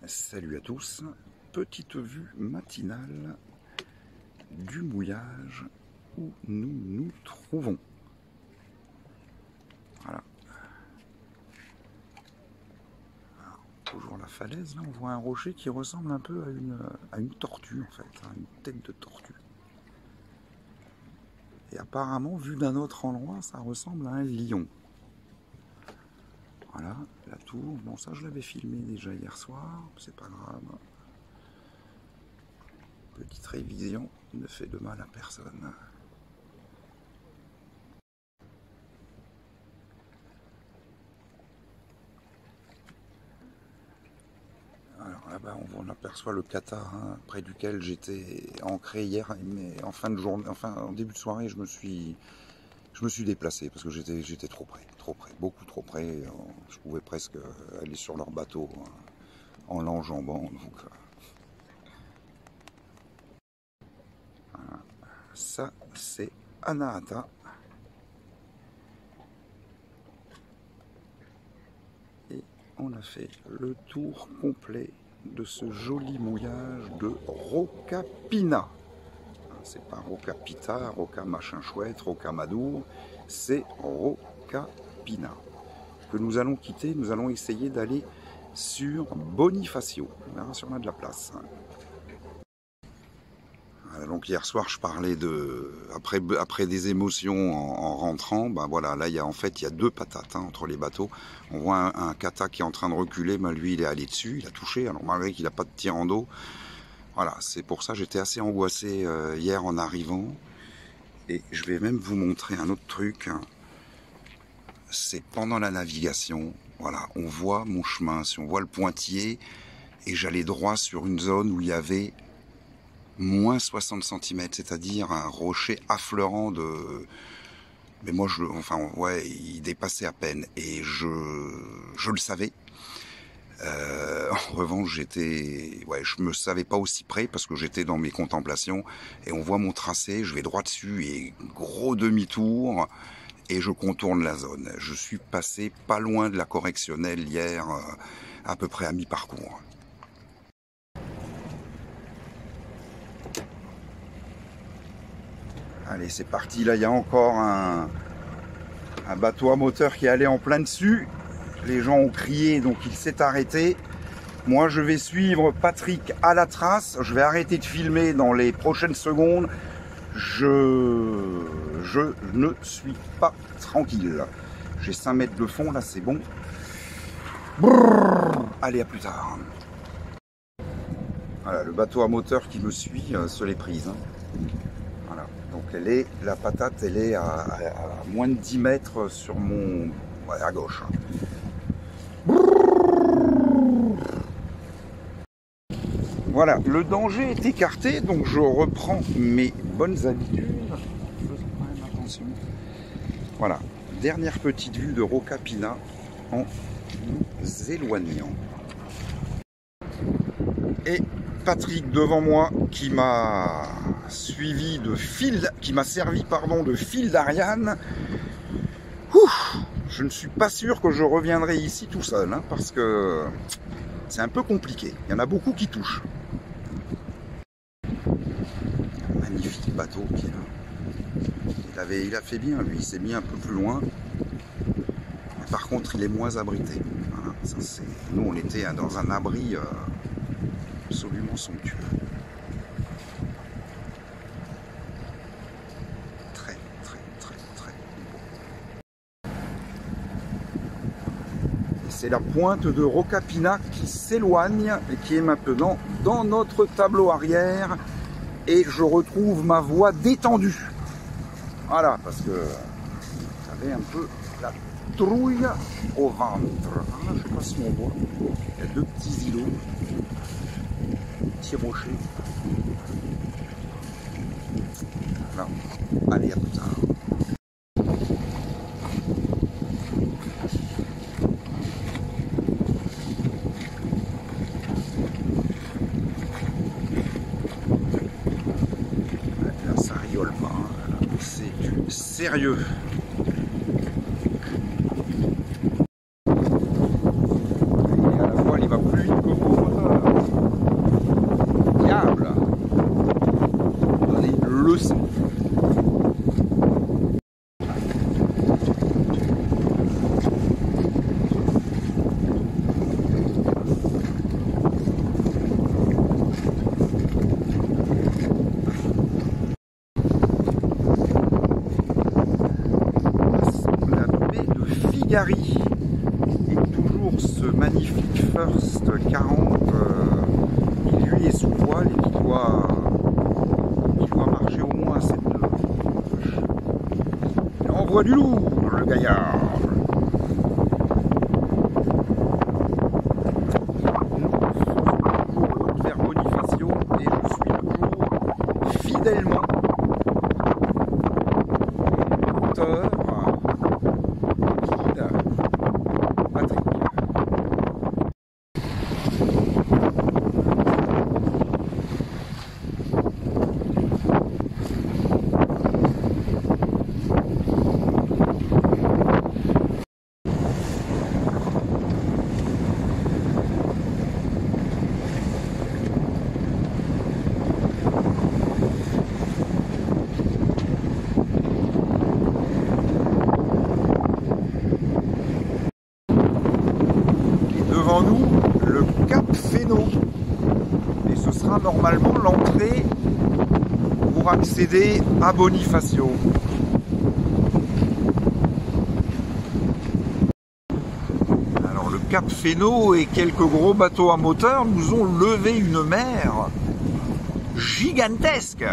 Salut à tous, petite vue matinale du mouillage où nous nous trouvons. Voilà. Alors, toujours la falaise, là on voit un rocher qui ressemble un peu à une tortue en fait, hein, une tête de tortue. Et apparemment, vu d'un autre endroit, ça ressemble à un lion. Voilà, la tour. Bon, ça je l'avais filmé déjà hier soir, c'est pas grave. Petite révision ne fait de mal à personne. Alors là-bas, on aperçoit le kata, hein, près duquel j'étais ancré hier, mais en fin de journée, enfin en début de soirée, je me suis déplacé parce que j'étais trop près, beaucoup trop près. Je pouvais presque aller sur leur bateau hein, en l'enjambant. Donc, voilà. Ça, c'est Anahata. Et on a fait le tour complet de ce joli mouillage de Rocapina. C'est pas Rocapita, Roca machin chouette, Rocamadour, c'est Rocapina. Que nous allons quitter, nous allons essayer d'aller sur Bonifacio. On verra si on a de la place. Donc hier soir je parlais de après des émotions en rentrant, ben voilà, là il y a deux patates hein, entre les bateaux. On voit un kata qui est en train de reculer, ben lui il est allé dessus, il a touché, alors malgré qu'il n'a pas de tir en dos. Voilà, c'est pour ça que j'étais assez angoissé hier en arrivant. Et je vais même vous montrer un autre truc. C'est pendant la navigation, voilà, on voit mon chemin, si on voit le pointillé, et j'allais droit sur une zone où il y avait moins 60 cm, c'est-à-dire un rocher affleurant de... Mais moi, ouais, il dépassait à peine, et je le savais. En revanche, je me savais pas aussi près parce que j'étais dans mes contemplations et on voit mon tracé, je vais droit dessus et gros demi-tour et je contourne la zone. Je suis passé pas loin de la correctionnelle hier, à peu près à mi-parcours. Allez, c'est parti. Là, il y a encore un bateau à moteur qui est allé en plein dessus. Les gens ont crié, donc il s'est arrêté. Moi, je vais suivre Patrick à la trace. Je vais arrêter de filmer dans les prochaines secondes. Je ne suis pas tranquille. J'ai 5 mètres de fond, là, c'est bon. Brrr, allez, à plus tard. Voilà, le bateau à moteur qui me suit se l'est prise. Hein. Voilà, donc la patate, elle est à moins de 10 mètres sur mon... Ouais, à gauche. Voilà, le danger est écarté, donc je reprends mes bonnes habitudes. Faisons quand même attention. Voilà, dernière petite vue de Rocapina en nous éloignant. Et Patrick devant moi qui m'a suivi qui m'a servi de fil d'Ariane. Je ne suis pas sûr que je reviendrai ici tout seul, hein, parce que c'est un peu compliqué. Il y en a beaucoup qui touchent. Un magnifique bateau qui est là. Il a fait bien, lui. Il s'est mis un peu plus loin. Mais par contre, il est moins abrité. Voilà, nous, on était dans un abri absolument somptueux. Très beau. C'est la pointe de Rocapina qui s'éloigne et qui est maintenant dans notre tableau arrière. Et je retrouve ma voix détendue. Voilà, parce que j'avais un peu la trouille au ventre. Ah, je ne sais pas si on voit. Il y a deux petits îlots, petits rochers. Voilà. Allez, à plus tard. Ça rigole pas, hein. C'est du sérieux. Et à la fois, il va plus vite que mon moteur. ce magnifique First 40 qui lui est sous voile et qui doit marcher au moins à 7 nœuds. Il envoie du lourd, le gaillard. Vers Bonifacio et je suis toujours fidèlement auteur guide Patrick. Devant nous, le Cap Fénot. Et ce sera normalement l'entrée pour accéder à Bonifacio. Alors le Cap Fénot et quelques gros bateaux à moteur nous ont levé une mer gigantesque.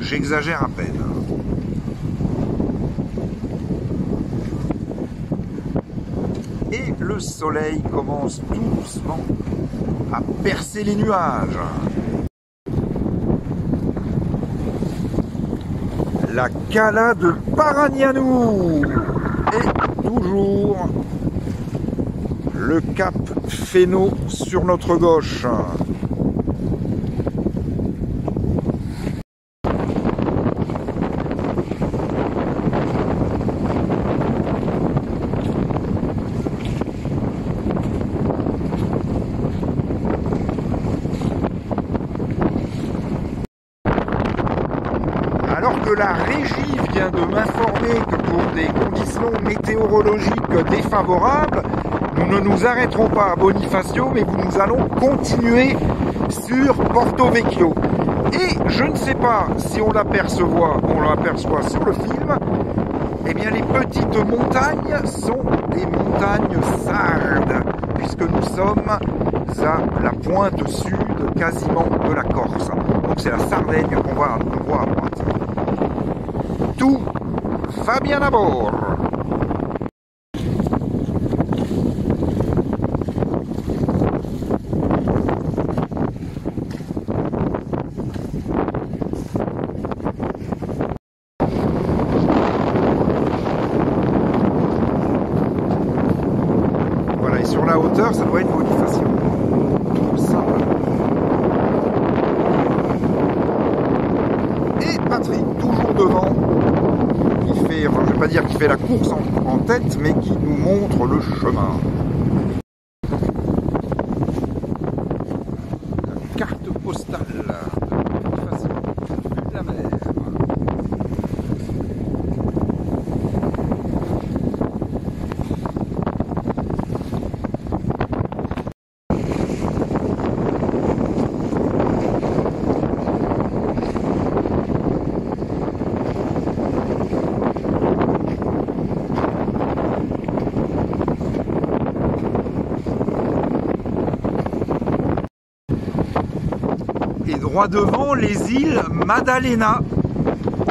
J'exagère à peine. Et le soleil commence tout doucement à percer les nuages. La cala de Paragnano et toujours le Cap Fénot sur notre gauche. Alors que la régie vient de m'informer que pour des conditions météorologiques défavorables, nous ne nous arrêterons pas à Bonifacio, mais nous allons continuer sur Porto Vecchio. Et je ne sais pas si on l'aperçoit sur le film, eh bien les petites montagnes sont des montagnes sardes, puisque nous sommes à la pointe sud quasiment de la Corse. Donc c'est la Sardaigne qu'on voit à droite. Tout va bien à bord. Voilà, et sur la hauteur, ça doit être Bonifacio. Tout simple. Et Patrick, toujours devant, qui fait, enfin je ne vais pas dire qu'il fait la course en tête, mais qui nous montre le chemin. La carte postale de Bonifacio, vue de la mer. Et droit devant, les îles Maddalena,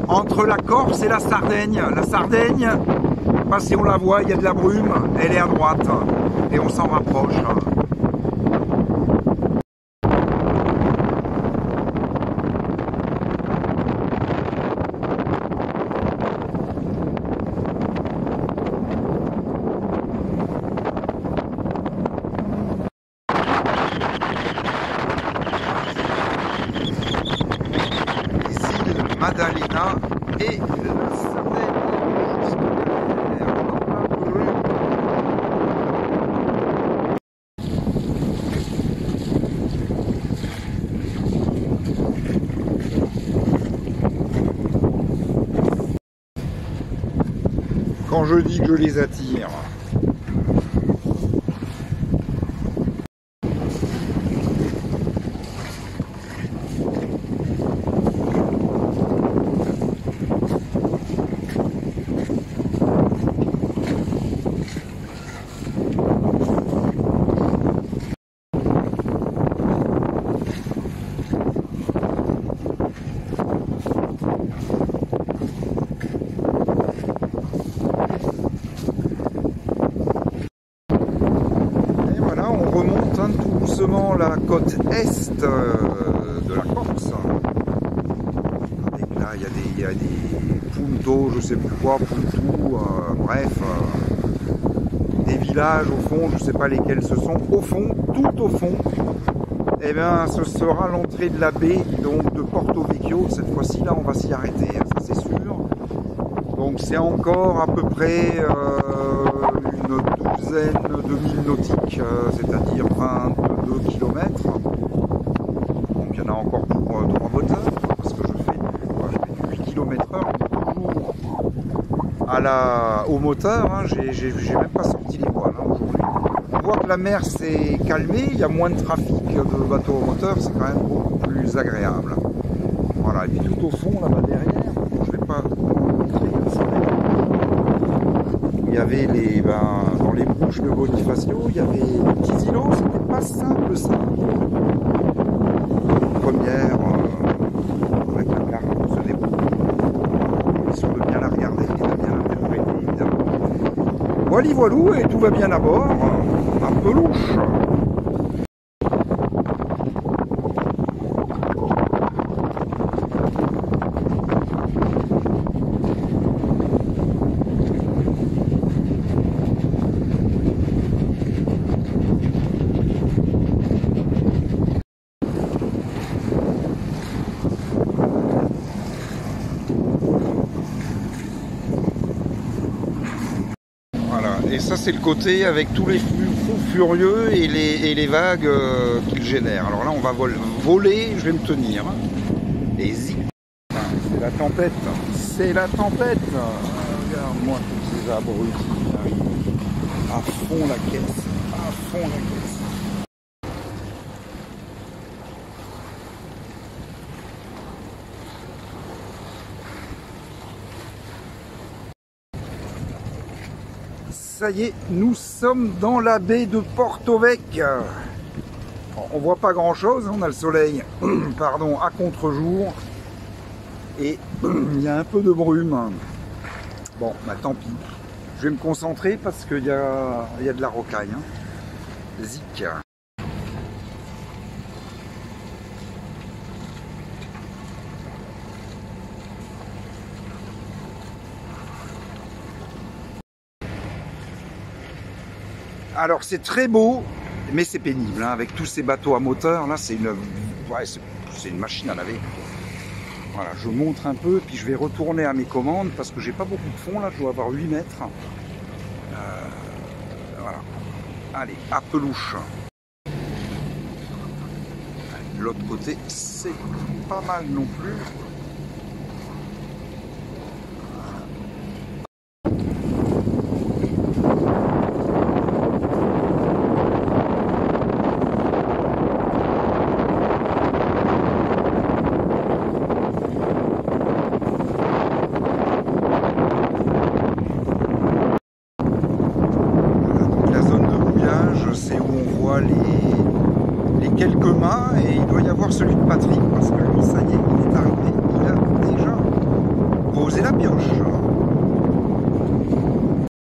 entre la Corse et la Sardaigne. La Sardaigne, pas si on la voit, il y a de la brume, elle est à droite, et on s'en rapproche. Maddalena et la Sardaigne. Quand je dis que je les attire, la côte est de la Corse. Avec là, il y a des puntos, je sais plus quoi, puntou, bref, des villages au fond, je sais pas lesquels ce sont. Au fond, tout au fond, eh bien, ce sera l'entrée de la baie, donc de Porto Vecchio. Cette fois-ci, là, on va s'y arrêter, ça c'est sûr. Donc c'est encore à peu près une douzaine de milles nautiques, c'est-à-dire 22 km. Donc il y en a encore pour 3 bonnes heures, parce que je fais du 8 km/h toujours au moteur. Hein. J'ai même pas sorti les voiles hein, aujourd'hui. On voit que la mer s'est calmée, il y a moins de trafic de bateaux au moteur, c'est quand même beaucoup plus agréable. Voilà, et puis tout au fond, là-bas derrière, je vais pas montrer le soleil. Il y avait dans les bouches de Bonifacio, il y avait des petits îlots, c'était pas simple ça. Première, avec la carte, on se débrouille. Si on veut bien la regarder, et bien l'interpréter évidemment. Voilà, voilou, et tout va bien à bord, un peu louche. Et ça c'est le côté avec tous les fous furieux et les vagues qu'il génère. Alors là on va voler, je vais me tenir. Et zip. C'est la tempête. C'est la tempête. Regarde-moi tous ces abrutis qui arrivent. À fond la caisse. À fond la caisse. Ça y est, nous sommes dans la baie de Porto Vecchio. On voit pas grand chose, on a le soleil pardon, à contre-jour et il y a un peu de brume. Bon, bah tant pis. Je vais me concentrer parce qu'il y a de la rocaille. Hein. Zic. Alors c'est très beau, mais c'est pénible, hein, avec tous ces bateaux à moteur, là c'est une machine à laver. Voilà, je montre un peu, puis je vais retourner à mes commandes, parce que j'ai pas beaucoup de fond, là, je dois avoir 8 mètres. Voilà. Allez, à pelouche. De l'autre côté, c'est pas mal non plus. Les quelques mâts et il doit y avoir celui de Patrick parce que lui ça y est